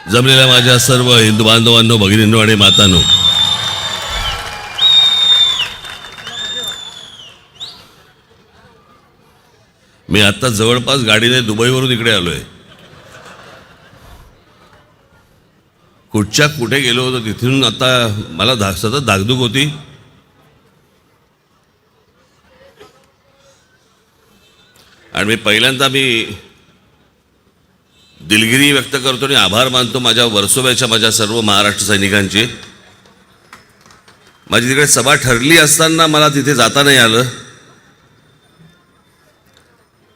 जमलेल्या माझ्या सर्व हिंदू बांधवांनो, भगिनींनो आणि मातांनो, मी आता जवळपास गाडीने दुबईवरून इकडे आलोय. कुठच्या कुठे गेलो होतो, तिथून आता मला सतत धाकधूक होती. आणि मी पहिल्यांदा दिलगिरी व्यक्त करतो आणि आभार मानतो माझ्या वर्सोव्याच्या माझ्या सर्व महाराष्ट्र सैनिकांचे. माझी तिकडे सभा ठरली असताना मला तिथे जाता नाही आलं,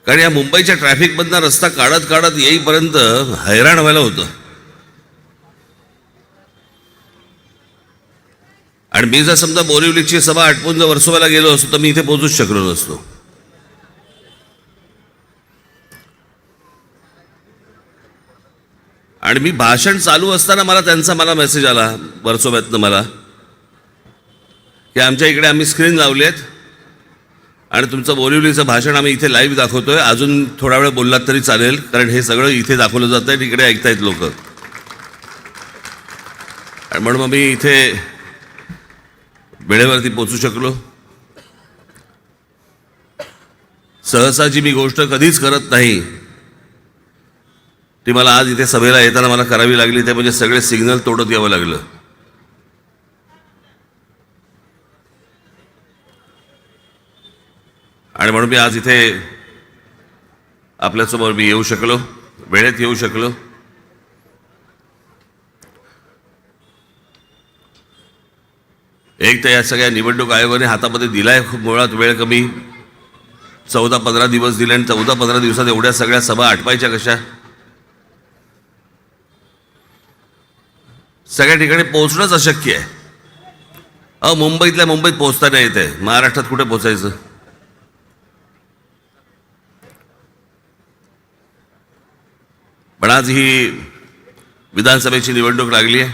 कारण या मुंबईच्या ट्रॅफिकमधनं रस्ता काढत काढत येईपर्यंत हैराण व्हायला होतं. आणि मी जर समजा बोरिवलीची सभा आटपून जर वर्सोव्याला गेलो असतो तर मी इथे पोहोचूच शकलो नसतो. आणि मी भाषण चालू असताना मला मेसेज आला वर्सोव्यातनं मला की आमच्या इकडे आम्ही स्क्रीन लावलेत आणि तुमचं बोरिवलीचं भाषण आम्ही इथे लाईव्ह दाखवतोय, अजून थोडा वेळ बोललात तरी चालेल, कारण हे सगळं इथे दाखवलं जात आहे, इकडे ऐकतायत लोक. आणि म्हणून मग मी इथे वेळेवरती पोचू शकलो. सहसा जी मी गोष्ट कधीच करत नाही ती मला आज इथे सभेला येताना मला करावी लागली, ते म्हणजे सगळे सिग्नल तोडत यावं लागलं. आणि म्हणून मी आज इथे आपल्यासमोर मी येऊ शकलो, वेळेत येऊ शकलो. एक तर या सगळ्या निवडणूक आयोगाने हातामध्ये दिलाय खूप मुळात वेळ कमी, 14-15 दिवस दिले, आणि 14-15 दिवसात एवढ्या सगळ्या सभा आटपायच्या कशा? सगळ्या ठिकाणी पोहोचणंच अशक्य आहे. मुंबईतल्या मुंबईत पोहोचता नाही येते, महाराष्ट्रात कुठे पोहोचायचं? पण आज ही विधानसभेची निवडणूक लागली आहे.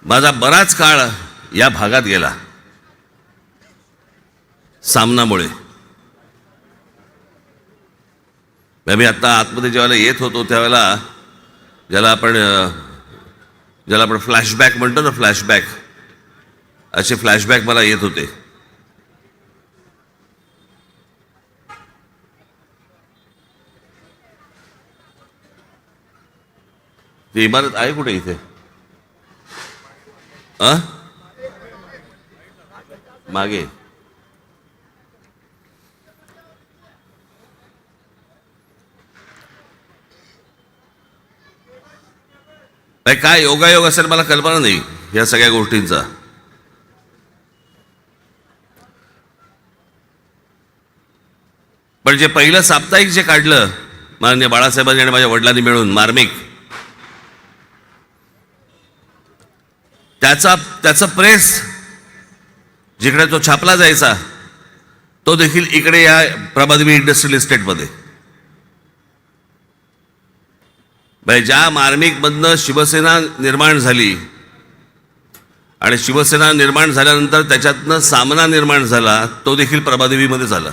माझा बराच काळ या भागात गेला सामनामुळे. मी आता आतमध्ये ज्यावेळेला येत होतो त्यावेळेला ज्याला आपण फ्लॅशबॅक म्हणतो ना, फ्लॅशबॅक, असे फ्लॅशबॅक मला येत होते. ती इमारत आहे कुठे इथे? मागे काय योगायोग असेल मला कल्पना नाही या सगळ्या गोष्टींचा. पण जे पहिलं साप्ताहिक जे काढलं माननीय बाळासाहेबांनी आणि माझ्या वडिलांनी मिळून, मार्मिक, त्याचा प्रेस जिकडे तो छापला जायचा तो देखील इकडे या प्रभादेवी इंडस्ट्रियल इस्टेटमध्ये. ज्या मार्मिकमधनं शिवसेना निर्माण झाली आणि शिवसेना निर्माण झाल्यानंतर त्याच्यातनं सामना निर्माण झाला, तो देखील प्रभादेवीमध्ये झाला.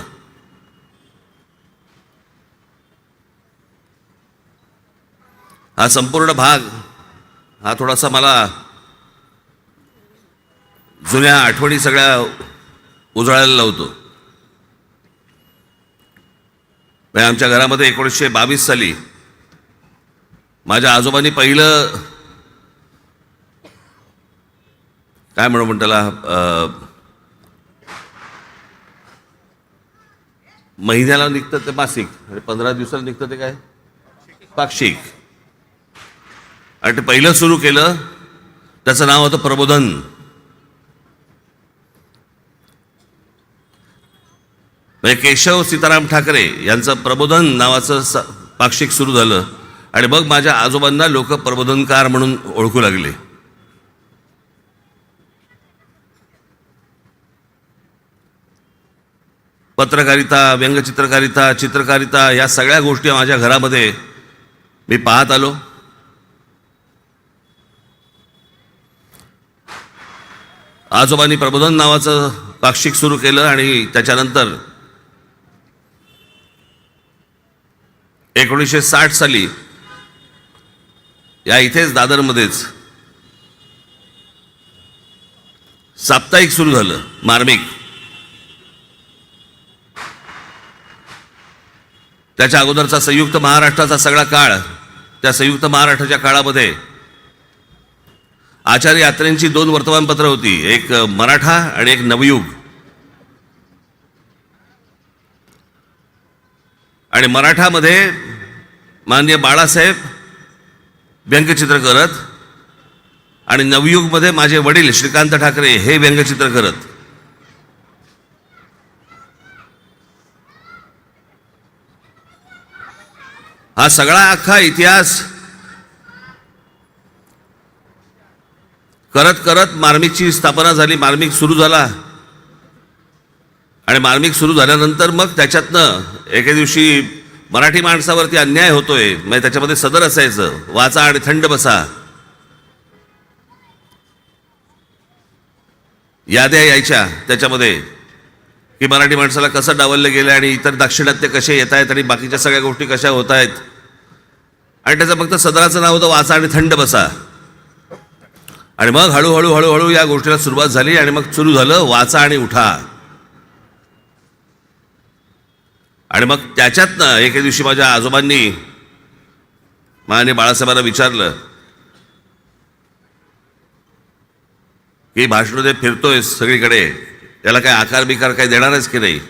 हा संपूर्ण भाग हा थोडासा मला जुन्या आठवणी सगळ्या उजळायला लावतो. आमच्या घरामध्ये 1922 साली माझ्या आजोबांनी पहिलं काय म्हणून त्याला महिन्याला निघतं ते मासिक आणि 15 दिवसाला निघतं ते काय पाक्षिक, आणि ते पहिलं सुरू केलं. त्याचं नाव होतं प्रबोधन. केशव सीताराम ठाकरे यांचं प्रबोधन नावाचं पाक्षिक सुरू झालं आणि मग माझ्या आजोबांना लोक प्रबोधनकार म्हणून ओळखू लागले. पत्रकारिता, व्यंगचित्रकारिता, चित्रकारिता या सगळ्या गोष्टी माझ्या घरामध्ये मी पाहत आलो. आजोबांनी प्रबोधन नावाचं पाक्षिक सुरू केलं आणि त्याच्यानंतर 1960 साली या इथेच दादरमध्येच साप्ताहिक सुरू झालं, मार्मिक. त्याच्या अगोदरचा संयुक्त महाराष्ट्राचा सगळा काळ, त्या संयुक्त महाराष्ट्राच्या काळामध्ये आचार्य यात्रेंची 2 वर्तमानपत्र होती, एक मराठा आणि एक नवयुग. आणि मराठामध्ये माननीय बाळासाहेब व्यंगचित्र करत आणि नवयुगमध्ये माझे वडील श्रीकांत ठाकरे हे व्यंगचित्र करत. हा सगळा अख्खा इतिहास करत करत मार्मिकची स्थापना झाली, मार्मिक सुरू झाला. आणि मार्मिक सुरू झाल्यानंतर मग त्याच्यातनं एके दिवशी मराठी माणसावरती अन्याय होतोय, म्हणजे त्याच्यामध्ये सदर असायचं, वाचा आणि थंड बसा. याद्या यायच्या त्याच्यामध्ये की मराठी माणसाला कसं डावललं गेलं आणि इतर दाक्षिणात्य कसे येत आहेत आणि बाकीच्या सगळ्या गोष्टी कशा होत आहेत. आणि त्याचं फक्त सदराचं नाव होतं वाचा आणि थंड बसा. आणि मग हळूहळू हळूहळू या गोष्टीला सुरुवात झाली आणि मग सुरू झालं वाचा आणि उठा. आणि मग त्याच्यातनं एके दिवशी माझ्या आजोबांनी माननीय बाळासाहेबांना विचारलं की भाषण दे फिरतोय सगळीकडे, त्याला काय आकार बिकार काही देणारच की नाही.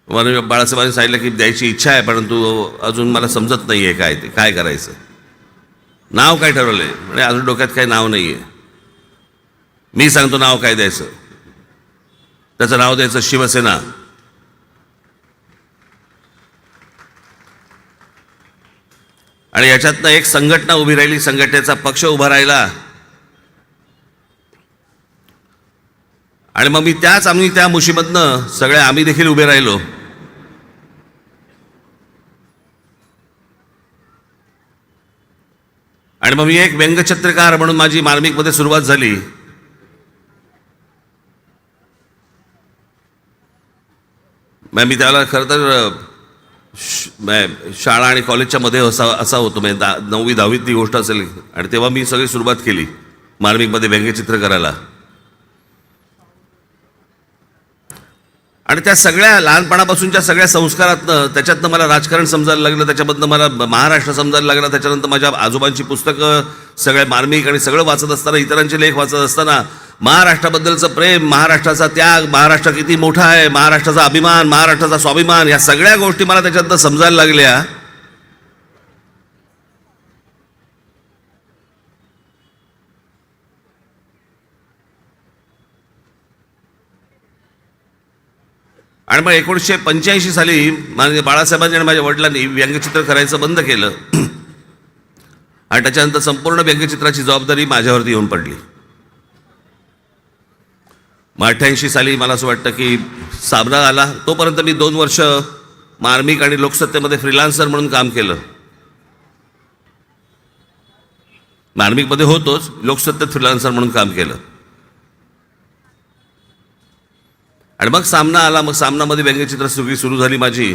माननीय बाळासाहेबांनी सांगितलं की द्यायची इच्छा आहे, परंतु अजून मला समजत नाही आहे काय ते काय करायचं. नाव काय ठरवलंय म्हणजे अजून डोक्यात काही नाव नाही आहे. मी सांगतो नाव काय द्यायचं. त्याचं नाव द्यायचं शिवसेना. आणि याच्यातनं एक संघटना उभी राहिली, संघटनेचा पक्ष उभा राहिला. आणि मग मी आम्ही त्या मुशीमधनं सगळे आम्ही देखील उभे राहिलो. आणि मग मी एक व्यंगचित्रकार म्हणून माझी मार्मिकमध्ये सुरुवात झाली. मी त्याला खरं तर शाळा आणि कॉलेजच्या मध्ये असा होतो, म्हणजे 9वी 10वीत ती गोष्ट असेल. आणि तेव्हा मी सगळी सुरुवात केली मार्मिकमध्ये व्यंगचित्र करायला. आणि त्या सगळ्या लहानपणापासूनच्या सगळ्या संस्कारातनं त्याच्यातनं मला राजकारण समजायला लागलं, त्याच्यामधनं मला महाराष्ट्र समजायला लागला. त्याच्यानंतर माझ्या आजोबांची पुस्तकं सगळ्या मार्मिक आणि सगळं वाचत असताना, इतरांचे लेख वाचत असताना महाराष्ट्राबद्दलचं प्रेम, महाराष्ट्राचा त्याग, महाराष्ट्र किती मोठा आहे, महाराष्ट्राचा अभिमान, महाराष्ट्राचा स्वाभिमान, या सगळ्या गोष्टी मला त्याच्यातनं समजायला लागल्या. आणि मग 1985 साली माननीय बाळासाहेबांनी आणि माझ्या वडिलांनी व्यंगचित्र करायचं बंद केलं. आणि त्याच्यानंतर संपूर्ण व्यंगचित्राची जबाबदारी माझ्यावरती येऊन पडली. मग 88 साली मला असं वाटतं की सामना आला. तोपर्यंत मी 2 वर्ष मार्मिक आणि लोकसत्तेमध्ये फ्रीलान्सर म्हणून काम केलं. मार्मिकमध्ये होतोच, लोकसत्तेत फ्रीलान्सर म्हणून काम केलं. आणि मग सामना आला. मग सामनामध्ये व्यंगचित्र सुरू झाली माझी.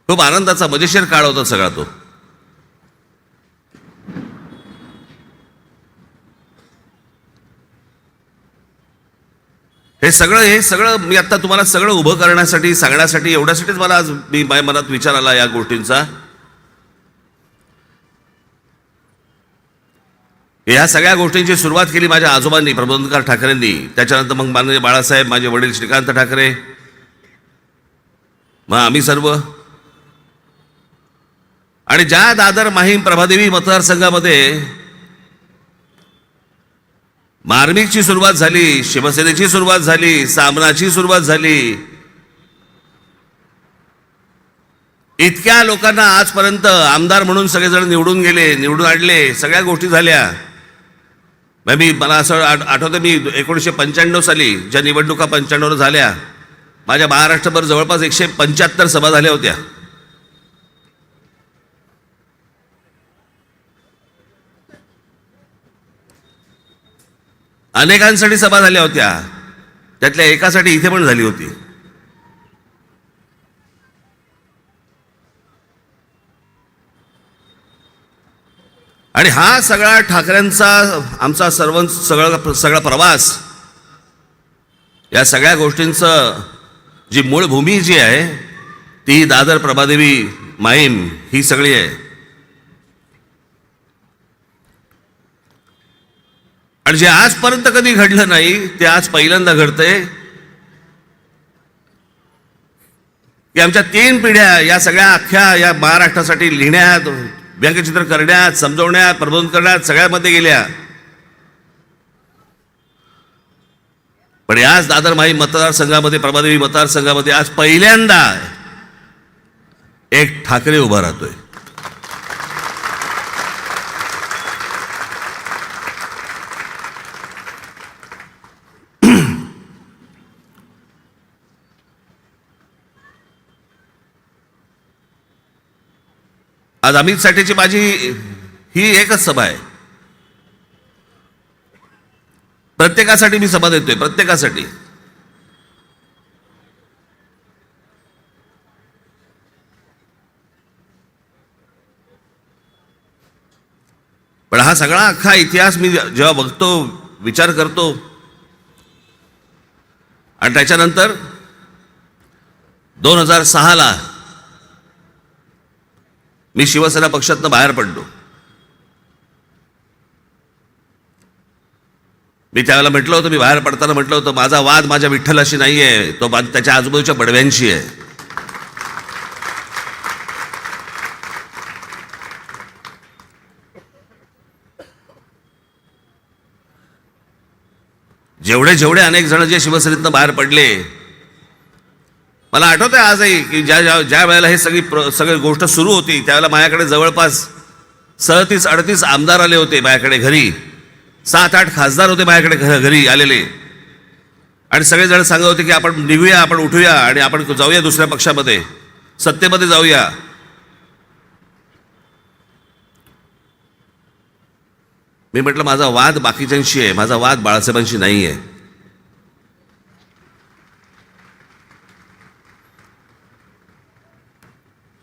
खूप आनंदाचा मजेशीर काळ होता सगळा तो. हे सगळं मी आता तुम्हाला सगळं उभं करण्यासाठी, सांगण्यासाठी, एवढ्यासाठीच मला आज माझ्या मनात विचार आला या गोष्टींचा. या सगळ्या गोष्टींची सुरुवात केली माझ्या आजोबांनी, प्रबोधनकार ठाकरेंनी. त्याच्यानंतर मग माननीय बाळासाहेब, माझे वडील श्रीकांत ठाकरे, मग आम्ही सर्व. आणि ज्या दादर माहीम प्रभादेवी मतदारसंघामध्ये मार्मिकची सुरुवात झाली, शिवसेनेची सुरुवात झाली, सामनाची सुरुवात झाली, इतक्या लोकांना आजपर्यंत आमदार म्हणून सगळेजण निवडून गेले, निवडून आणले, सगळ्या गोष्टी झाल्या. मला असं आठवतं, मी 1995 साली ज्या निवडणुका 95 झाल्या, माझ्या महाराष्ट्रभर जवळपास 175 सभा झाल्या होत्या. अनेकांसाठी सभा झाल्या होत्या. त्यातल्या एकासाठी इथे पण झाली होती. आणि हा सगळा ठाकरेंचा आमचा सगळा प्रवास, या सगळ्या गोष्टींचं जी मूळ भूमी जी आहे ती दादर प्रभादेवी माहीम ही सगळी आहे. आणि जे आजपर्यंत कधी घडलं नाही ते आज पहिल्यांदा घडतंय की आमच्या 3 पिढ्या या सगळ्या अख्ख्या या महाराष्ट्रासाठी लिहिण्यात, व्यंगचित्र करण्यात, समजवण्यात, प्रबोधन करण्यात सगळ्यामध्ये गेल्या. पण याच दादर माहीम मतदारसंघामध्ये, प्रभादेवी मतदारसंघामध्ये आज पहिल्यांदा एक ठाकरे उभा राहतोय. आज अमित साठेची माझी ही एकच सभा आहे. प्रत्येकासाठी मी सभा देतोय, प्रत्येकासाठी. पण हा सगळा अख्खा इतिहास मी जेव्हा बघतो, विचार करतो, आणि त्याच्यानंतर 2006ला मी शिवसेना पक्षातनं बाहेर पडलो. मी त्यावेळेला म्हटलं होतं, मी बाहेर पडताना म्हटलं होतं, माझा वाद माझ्या विठ्ठलाशी नाही आहे, तो त्याच्या आजूबाजूच्या बडव्यांशी आहे. जेवढे अनेक जण जे शिवसेनेतनं बाहेर पडले, मला आठवतं आहे आजही की ज्या वेळेला हे सगळी गोष्ट सुरू होती त्यावेळेला माझ्याकडे जवळपास 37-38 आमदार आले होते माझ्याकडे घरी. 7-8 खासदार होते माझ्याकडे घरी आलेले. आणि सगळेजण सांगत होते की आपण निघूया, आपण उठूया आणि आपण जाऊया दुसऱ्या पक्षामध्ये, सत्तेमध्ये जाऊया. मी म्हटलं माझा वाद बाकीच्यांशी आहे, माझा वाद बाळासाहेबांशी नाही आहे.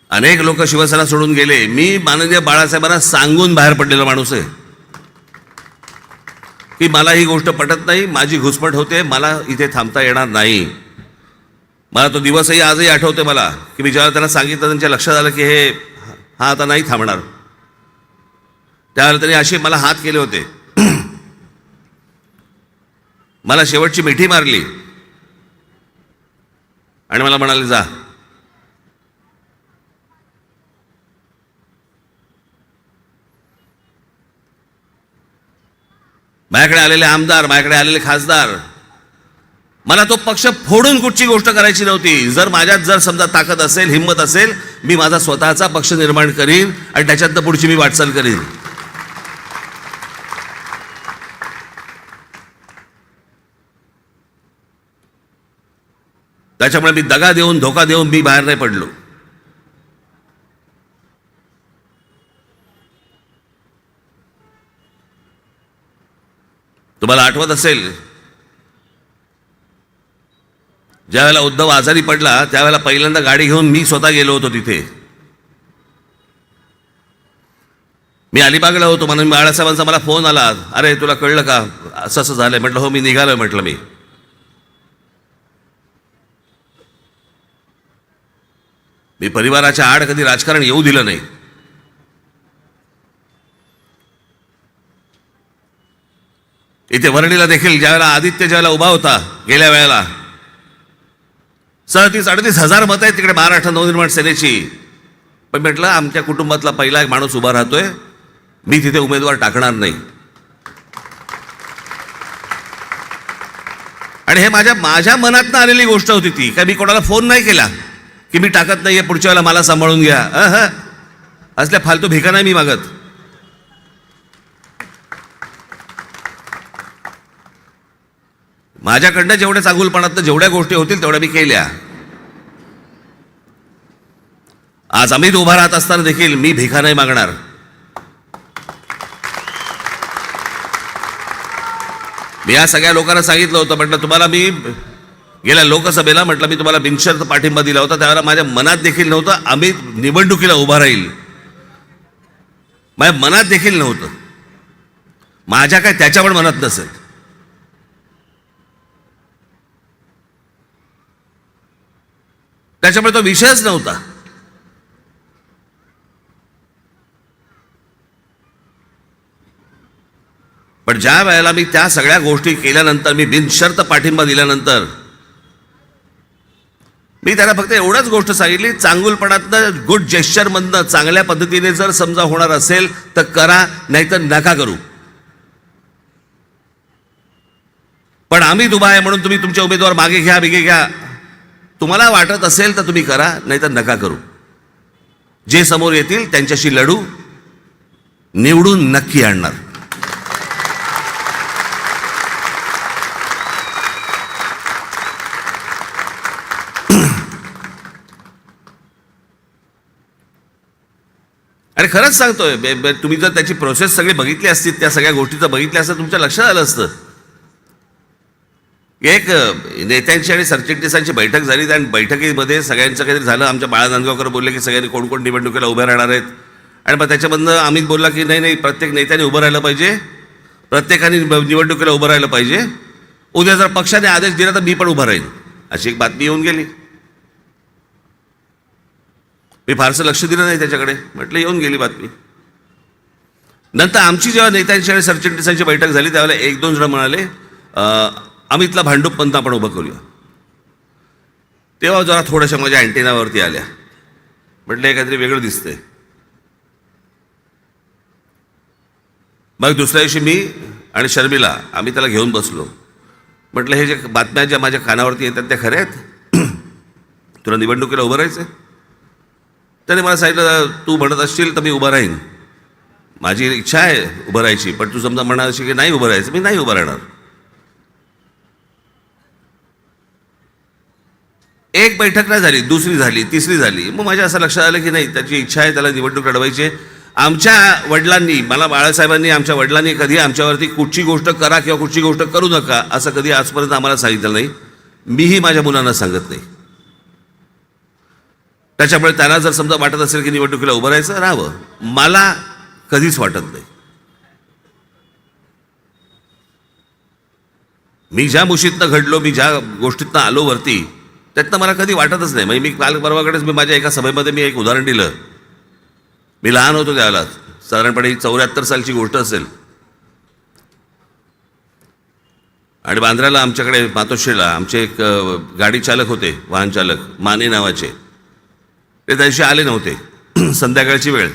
अनेक लोक शिवसेना सोडून गेले. मी माननीय बाळासाहेबांना सांगून बाहेर पडलेला माणूस आहे की मला ही गोष्ट पटत नाही, माझी घुसपट होते, मला इथे थांबता येणार नाही. मला तो दिवसही आजही आठवते मला की मी जेव्हा त्यांना सांगितलं, त्यांच्या लक्षात आलं की हा आता नाही थांबणार, त्यावेळेला त्यांनी असे मला हात केले होते, मला शेवटची मिठी मारली आणि मला म्हणाले जा. माझ्याकडे आलेले आमदार, माझ्याकडे आलेले खासदार, मला तो पक्ष फोडून कुठची गोष्ट करायची नव्हती. जर माझ्यात जर समजा ताकद असेल, हिंमत असेल, मी माझा स्वतःचा पक्ष निर्माण करीन आणि त्याच्यातनं पुढची मी वाटचाल करीन. त्याच्यामुळे मी दगा देऊन, धोका देऊन मी बाहेर नाही पडलो. तुम्हाला आठवत असेल, ज्यावेळेला उद्धव आजारी पडला त्यावेळेला पहिल्यांदा गाडी घेऊन मी स्वतः गेलो होतो तिथे. मी अलिबागला होतो. म्हणून बाळासाहेबांचा मला फोन आला, अरे तुला कळलं का असं असं झालंय? म्हटलं हो, मी निघालोय. म्हटलं मी परिवाराच्या आड कधी राजकारण येऊ दिलं नाही. इथे वरळीला देखील ज्यावेळेला आदित्य ज्यावेळेला उभा होता, गेल्या वेळेला 37-38 हजार मतं आहेत तिकडे महाराष्ट्र नवनिर्माण सेनेची. पण म्हटलं आमच्या कुटुंबातला पहिला एक माणूस उभा राहतोय, मी तिथे उमेदवार टाकणार नाही. आणि हे माझ्या मनातनं आलेली गोष्ट होती ती. काय मी कोणाला फोन नाही केला की मी टाकत नाहीये, पुढच्या वेळेला मला सांभाळून घ्या. असल्या फालतू भिका नाही मी मागत. माझ्याकडनं जेवढ्या चांगुलपणात जेवढ्या गोष्टी होतील तेवढ्या मी केल्या. आज अमित उभा राहत असताना देखील मी भिका नाही मागणार. मी या सगळ्या लोकांना सांगितलं होतं, म्हटलं तुम्हाला मी गेल्या लोकसभेला म्हटलं मी तुम्हाला बिनशर्त पाठिंबा दिला होता, त्यावेळेला माझ्या मनात देखील नव्हतं अमित निवडणुकीला उभा राहील, माझ्या मनात देखील नव्हतं, माझ्या काय त्याच्या पण मनात नसेल. त्याच्यामुळे तो विषयच नव्हता. पण ज्या वेळेला मी त्या सगळ्या गोष्टी केल्यानंतर, मी बिनशर्त पाठिंबा दिल्यानंतर, मी त्याला फक्त एवढंच गोष्ट सांगितली, चांगुलपणातनं गुड जेस्चरमधनं चांगल्या पद्धतीने जर समजा होणार असेल तर करा, नाहीतर नका करू. पण आम्ही उभा आहे म्हणून तुम्ही तुमचे उमेदवार मागे घ्या, तुम्हाला वाटत असेल तर तुम्ही करा, नाहीतर नका करू. जे समोर येतील त्यांच्याशी लढू, निवडून नक्की आणणार. आणि खरंच सांगतोय, तुम्ही जर त्याची प्रोसेस सगळी बघितली असती, त्या सगळ्या गोष्टी जर बघितल्या असतं, तुमच्या लक्षात आलं असतं. एक नेत्यांची आणि सरचिटणीसांची बैठक झाली, आणि बैठकीमध्ये सगळ्यांचं काहीतरी झालं. आमच्या बाळा नांदगावकर बोलले की सगळ्यांनी कोण कोण निवडणुकीला उभे राहणार आहेत, आणि मग त्याच्यामधनं अमित बोलला की नाही प्रत्येक नेत्याने उभं राहिलं पाहिजे, प्रत्येकाने निवडणुकीला उभं राहिलं पाहिजे, उद्या जर पक्षाने आदेश दिला तर मी पण उभं राहीन, अशी एक बातमी येऊन गेली. मी फारसं लक्ष दिलं नाही त्याच्याकडे, म्हटलं येऊन गेली बातमी. नंतर आमची जेव्हा नेत्यांची आणि सरचिटणीसांची बैठक झाली त्यावेळेला एक दोन जण म्हणाले अमितला भांडूपपंत आपण उभं करूया. तेव्हा जरा थोड्याशा माझ्या अँटेनावरती आल्या, म्हटलं हे काहीतरी वेगळं दिसतंय. मग दुसऱ्या दिवशी मी आणि शर्मिला आम्ही त्याला घेऊन बसलो. म्हटलं हे जे बातम्या ज्या माझ्या कानावरती येतात त्या खऱ्या आहेत, तुला निवडणुकीला उभं राहायचं आहे? त्याने मला सांगितलं तू म्हणत असशील तर मी उभं राहीन, माझी इच्छा आहे उभं राहायची, पण तू समजा म्हणणार असेल की नाही उभं राहायचं, मी नाही उभं राहणार. एक बैठक नाही झाली, दुसरी झाली, तिसरी झाली. मग माझ्या असं लक्षात आलं की नाही त्याची इच्छा आहे, त्याला निवडणूक लढवायची. आमच्या वडिलांनी, मला बाळासाहेबांनी, आमच्या वडिलांनी कधी आमच्यावरती कुठची गोष्ट करा किंवा कुठची गोष्ट करू नका असं कधी आजपर्यंत आम्हाला सांगितलं नाही. मीही माझ्या मुलांना सांगत नाही. त्याच्यामुळे त्यांना जर समजा वाटत असेल की निवडणुकीला उभं राहायचं, राहावं. मला कधीच वाटत नाही. मी ज्या मुशीतनं घडलो, मी ज्या गोष्टीतनं आलो वरती, त्यातनं मला कधी वाटतच नाही. म्हणजे मी काल परवाकडेच मी माझ्या एका सभेमध्ये मी एक उदाहरण दिलं. मी लहान होतो त्यावेळेला, साधारणपणे 74 सालची गोष्ट असेल, आणि बांद्र्याला आमच्याकडे मातोश्रीला आमचे एक गाडी चालक होते, वाहन चालक माने नावाचे. ते त्या दिवशी आले नव्हते, संध्याकाळची वेळ.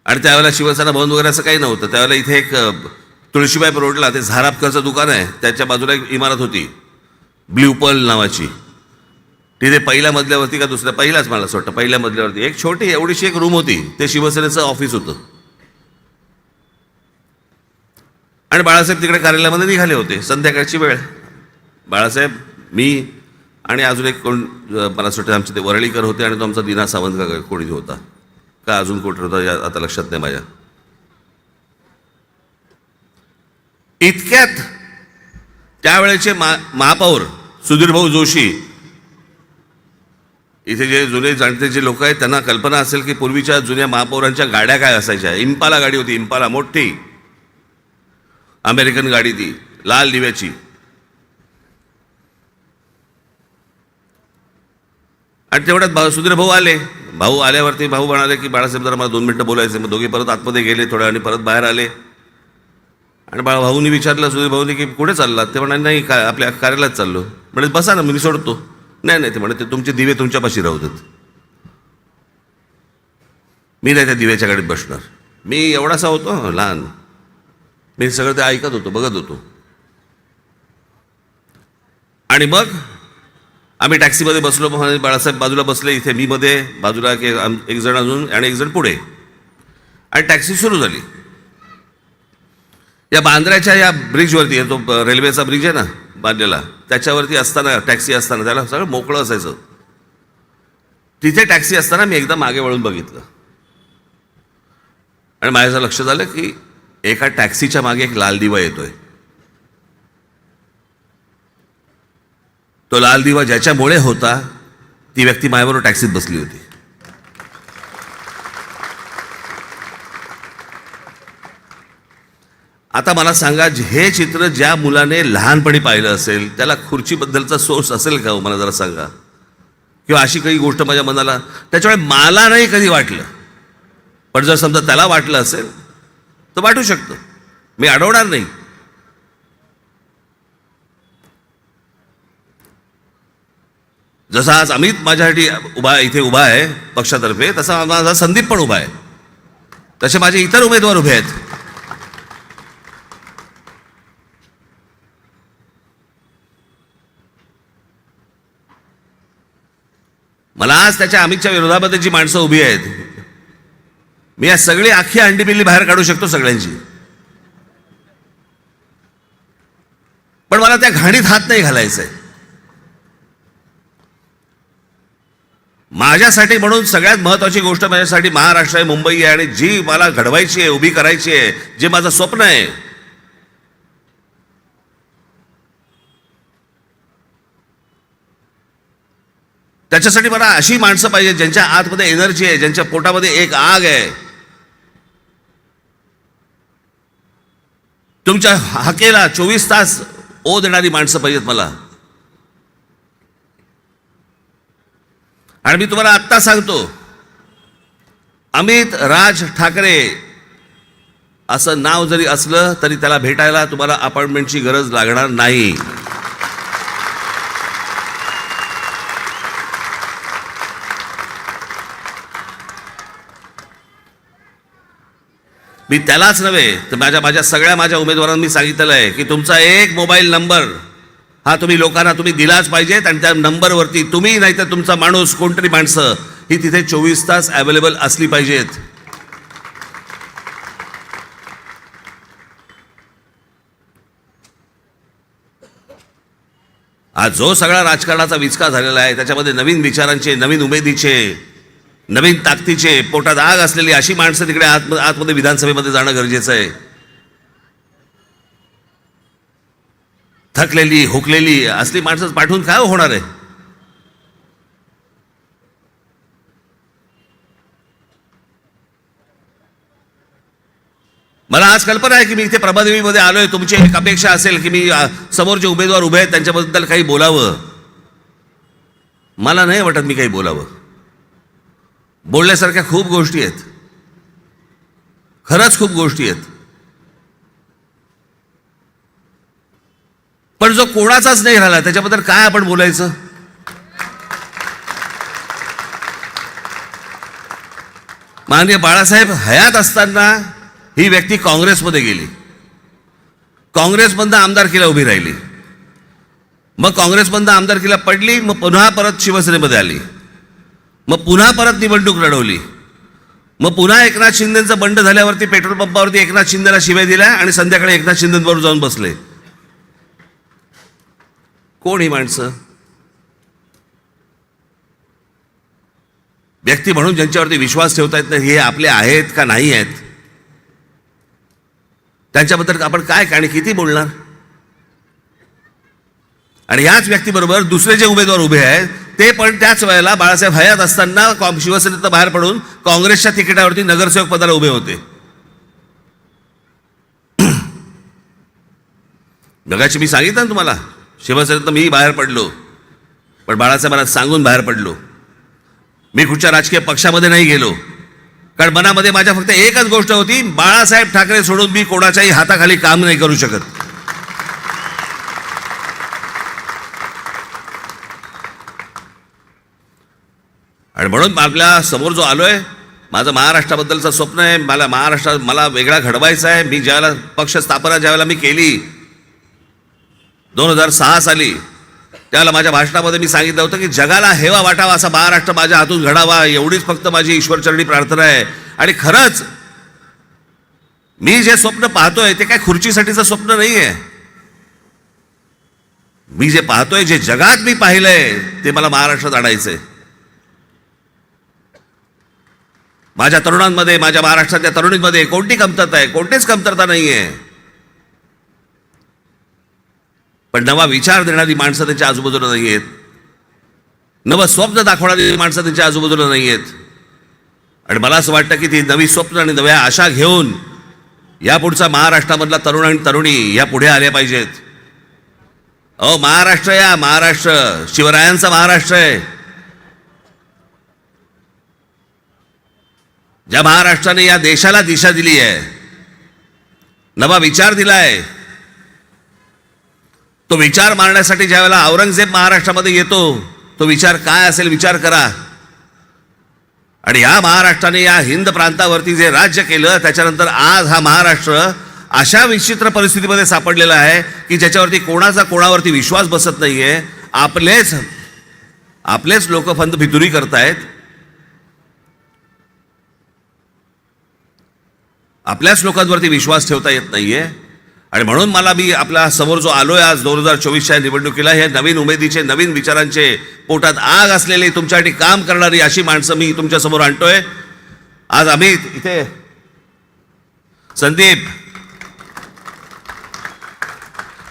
आणि त्यावेळेला शिवसेना भवन वगैरे असं काही नव्हतं. त्यावेळेला इथे एक तुळशीबाई रोडला ते झारापकरचं दुकान आहे, त्याच्या बाजूला एक इमारत होती ब्ल्यू पर्ल नावाची. तिथे पहिल्या मजल्यावरती का दुसऱ्या, पहिल्याच मला असं वाटतं पहिल्या मजल्यावरती एक छोटी एवढीशी एक रूम होती, ते शिवसेनेचं ऑफिस होतं. आणि बाळासाहेब तिकडे कार्यालयामध्ये निघाले होते, संध्याकाळची वेळ. बाळासाहेब, मी आणि अजून एक कोण मला असं वाटतं आमचे ते वरळीकर होते, आणि तो आमचा दिना सावंत का कोणी होता का अजून कोण होता आता लक्षात नाही माझ्या. इतक्यात त्यावेळेचे महापौर सुधीरभाऊ जोशी, इथे जे जुने जाणते जे लोक आहेत त्यांना कल्पना असेल की पूर्वीच्या जुन्या महापौरांच्या गाड्या काय असायच्या. इम्पाला गाडी होती, इम्पाला मोठी अमेरिकन गाडी, ती लाल दिव्याची. आणि तेवढ्यात सुधीर भाऊ आले. भाऊ आल्यावरती भाऊ म्हणाले की बाळासाहेब जरा मला 2 मिनिटं बोलायचं. मग दोघे परत आतमध्ये गेले थोड्या, आणि परत बाहेर आले. आणि भाऊनी विचारलं सुधीर भाऊनी की कुठे चाललात? ते म्हणाले नाही आपल्या कार्यालयात चाललो. म्हणजे बसा ना मी सोडतो. नाही ते म्हणे ते तुमचे दिवे तुमच्यापाशी राहू देत, मी नाही त्या दिव्याच्या गाडीत बसणार. मी एवढासा होतो लहान, मी सगळं ते ऐकत होतो, बघत होतो. आणि मग आम्ही टॅक्सीमध्ये बसलो. बाळासाहेब बाजूला बसले, इथे मी मध्ये बाजूला एक जण अजून आणि एक जण पुढे. आणि टॅक्सी सुरू झाली. या बांद्र्याच्या या ब्रिजवरती, तो रेल्वेचा ब्रिज आहे ना बांधलेला, त्याच्यावरती असताना टॅक्सी असताना, त्याला सगळं मोकळं असायचं, तिथे टॅक्सी असताना मी एकदा मागे वळून बघितलं. आणि माझ्या लक्षात आलं की एका टॅक्सीच्या मागे एक लाल दिवा येतोय. तो लाल दिवा ज्याच्यामुळे होता ती व्यक्ती माझ्याबरोबर टॅक्सीत बसली होती. आता मला सांगा, हे चित्र ज्या मुलाने लहानपणी पाहिलं असेल त्याला खुर्चीबद्दलचा सोर्स असेल का? मला जरा सांगा. किंवा अशी काही गोष्ट माझ्या मनाला, त्याच्यामुळे मला नाही कधी वाटलं, पण जर समजा त्याला वाटलं असेल तर वाटू शकतं, मी अडवणार नाही. जसा आज अमित माझ्यासाठी इथे उभा आहे पक्षातर्फे, तसा माझा संदीप पण उभा आहे, तसे माझे इतर उमेदवार उभे आहेत. मला आज त्याच्या अमितच्या विरोधामध्ये जी माणसं उभी आहेत, मी या सगळी अख्खी अंडीबिल्ली बाहेर काढू शकतो सगळ्यांची, पण मला त्या घाणीत हात नाही घालायचंय. माझ्यासाठी म्हणून सगळ्यात महत्वाची गोष्ट माझ्यासाठी महाराष्ट्र आहे, मुंबई आहे, आणि जी मला घडवायची आहे, उभी करायची आहे, जे माझं स्वप्न आहे, त्याच्यासाठी मला अशी माणसं पाहिजे ज्यांच्या आतमध्ये एनर्जी आहे, ज्यांच्या पोटामध्ये एक आग आहे. तुमच्या हाकेला 24 तास ओ देणारी माणसं पाहिजेत मला. आणि मी तुम्हाला आत्ता सांगतो, अमित राज ठाकरे असं नाव जरी असलं तरी त्याला भेटायला तुम्हाला अपॉइंटमेंटची गरज लागणार नाही. मी त्यालाच नव्हे तर माझ्या उमेदवारांना मी सांगितलेलं आहे की तुमचा एक मोबाईल नंबर हा तुम्ही दिलाच पाहिजेत, आणि त्या नंबरवरती तुम्ही नाही तर तुमचा माणूस, कोणतरी माणसं ही तिथे 24 तास अवेलेबल असली पाहिजेत. आज जो सगळा राजकारणाचा विचका झालेला आहे त्याच्यामध्ये नवीन विचारांचे, नवीन उमेदीचे, नवीन ताकदीचे, पोटात आग असलेली अशी माणसं तिकडे आतमध्ये विधानसभेमध्ये जाणं गरजेचं आहे. थकलेली, हुकलेली असली माणसं पाठवून काय होणार आहे? मला आज कल्पना आहे की मी इथे प्रभादेवीमध्ये आलोय, तुमची एक अपेक्षा असेल की मी समोर जे उमेदवार उभे आहेत त्यांच्याबद्दल काही बोलावं. मला नाही वाटत मी काही बोलावं. बोलण्यासारख्या खूप गोष्टी आहेत, खरंच खूप गोष्टी आहेत, पण जो कोणाचाच नाही राहिला त्याच्याबद्दल काय आपण बोलायचं? माननीय बाळासाहेब हयात असताना ही व्यक्ती काँग्रेसमध्ये गेली, काँग्रेसमधनं आमदारकीला उभी राहिली, मग काँग्रेसमधनं आमदारकीला पडली, मग पुन्हा परत शिवसेनेमध्ये आली, मग पुन्हा परत निवडणूक लढवली, मग पुन्हा एकनाथ शिंदेचं बंड झाल्यावरती पेट्रोल पंपावरती एकनाथ शिंदेला शिव्या दिल्या आणि संध्याकाळी एकनाथ शिंदेबरोबर जाऊन बसले. कोण ही माणसं? व्यक्ती म्हणून ज्यांच्यावरती विश्वास ठेवता येत नाही, हे आपले आहेत का नाही आहेत? त्यांच्याबद्दल आपण काय आणि किती बोलणार? आणि याच व्यक्तीबरोबर दुसरे जे उमेदवार उभे आहेत ते पण त्याच वेळेला बाळासाहेब हयात असताना शिवसेनेतनं बाहेर पडून काँग्रेसच्या तिकिटावरती नगरसेवक पदाला उभे होते. मगाशी मी सांगितलं ना तुम्हाला, शिवसेनेतनं मी बाहेर पडलो, पण बाळासाहेबांना सांगून बाहेर पडलो. मी कुठच्या राजकीय पक्षामध्ये नाही गेलो, कारण मनामध्ये माझ्या फक्त एकच गोष्ट होती, बाळासाहेब ठाकरे सोडून मी कोणाच्याही हाताखाली काम नाही करू शकत. आणि म्हणून आपल्या समोर जो आलोय, माझं महाराष्ट्राबद्दलचं स्वप्न आहे, मला वेगळा घडवायचा आहे. मी ज्यावेळेला पक्ष स्थापना ज्यावेळेला मी केली 2006 साली, त्यावेळेला माझ्या भाषणामध्ये मी सांगितलं होतं की जगाला हेवा वाटावा असा महाराष्ट्र माझ्या हातून घडावा, एवढीच फक्त माझी ईश्वरचरणी प्रार्थना आहे. आणि खरंच मी जे स्वप्न पाहतोय ते काय खुर्चीसाठीचं स्वप्न नाही आहे. मी जे पाहतोय, जे जगात मी पाहिलंय, ते मला महाराष्ट्रात आणायचंय. माझ्या तरुणांमध्ये, माझ्या महाराष्ट्रातल्या तरुणींमध्ये कोणती कमतरता आहे? कोणतीच कमतरता नाही आहे. पण नवा विचार देणारी माणसं त्यांच्या आजूबाजूला नाही आहेत. नवं स्वप्न दाखवणारी माणसं त्यांच्या आजूबाजूला नाही आहेत. आणि मला असं वाटतं की ती नवी स्वप्न आणि नव्या आशा घेऊन यापुढचा महाराष्ट्रामधला तरुण आणि तरुणी या पुढे आल्या पाहिजेत. अहो, महाराष्ट्र या महाराष्ट्र शिवरायांचा महाराष्ट्र आहे. ज्या महाराष्ट्राने या देशाला दिशा दिली आहे, नवा विचार दिलाय, तो विचार मारण्यासाठी ज्या वेळेला औरंगजेब महाराष्ट्रामध्ये येतो, तो विचार काय असेल विचार करा. आणि या महाराष्ट्राने या हिंद प्रांतावरती जे राज्य केलं, त्याच्यानंतर आज हा महाराष्ट्र अशा विचित्र परिस्थितीमध्ये सापडलेला आहे की ज्याच्यावरती कोणाचा कोणावरती विश्वास बसत नाहीये. आपलेच लोक फंद फितुरी करतायत. आपल्याच लोकांवरती विश्वास ठेवता येत नाहीये. आणि म्हणून मी आपल्या समोर जो आलोय आज 2024च्या निवडणुकीला, हे नवीन उमेदीचे, नवीन विचारांचे, पोटात आग असलेले, तुमच्यासाठी काम करणारी अशी माणसं मी तुमच्या समोर आणतोय. आज अमित इथे, संदीप,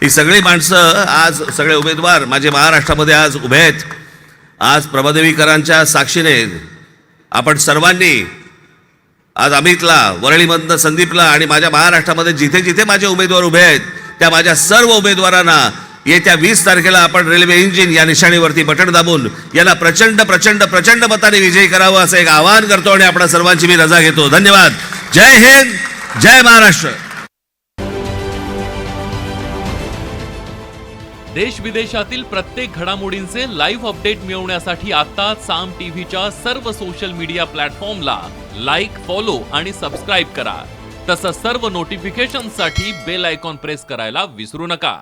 ही सगळी माणसं, आज सगळे उमेदवार माझे महाराष्ट्रामध्ये आज उभे आहेत. आज प्रभादेवीकरांच्या साक्षीने आपण सर्वांनी आज अमितला, वरळीमधनं संदीपला आणि माझ्या महाराष्ट्रामध्ये जिथे जिथे माझे उमेदवार उभे आहेत त्या माझ्या सर्व उमेदवारांना येत्या 20 तारखेला आपण रेल्वे इंजिन या निशाणीवरती बटन दाबून यांना प्रचंड प्रचंड प्रचंड मताने विजयी करावं असं एक आवाहन करतो आणि आपल्या सर्वांची मी रजा घेतो. धन्यवाद. जय हिंद, जय महाराष्ट्र. देश विदेशातील प्रत्येक घडामोडींचे लाईव्ह अपडेट मिळवण्यासाठी आता साम टीव्हीच्या सर्व सोशल मीडिया प्लॅटफॉर्मला लाईक, फॉलो आणि सबस्क्राईब करा. तसंच सर्व नोटिफिकेशनसाठी बेल आयकॉन प्रेस करायला विसरू नका.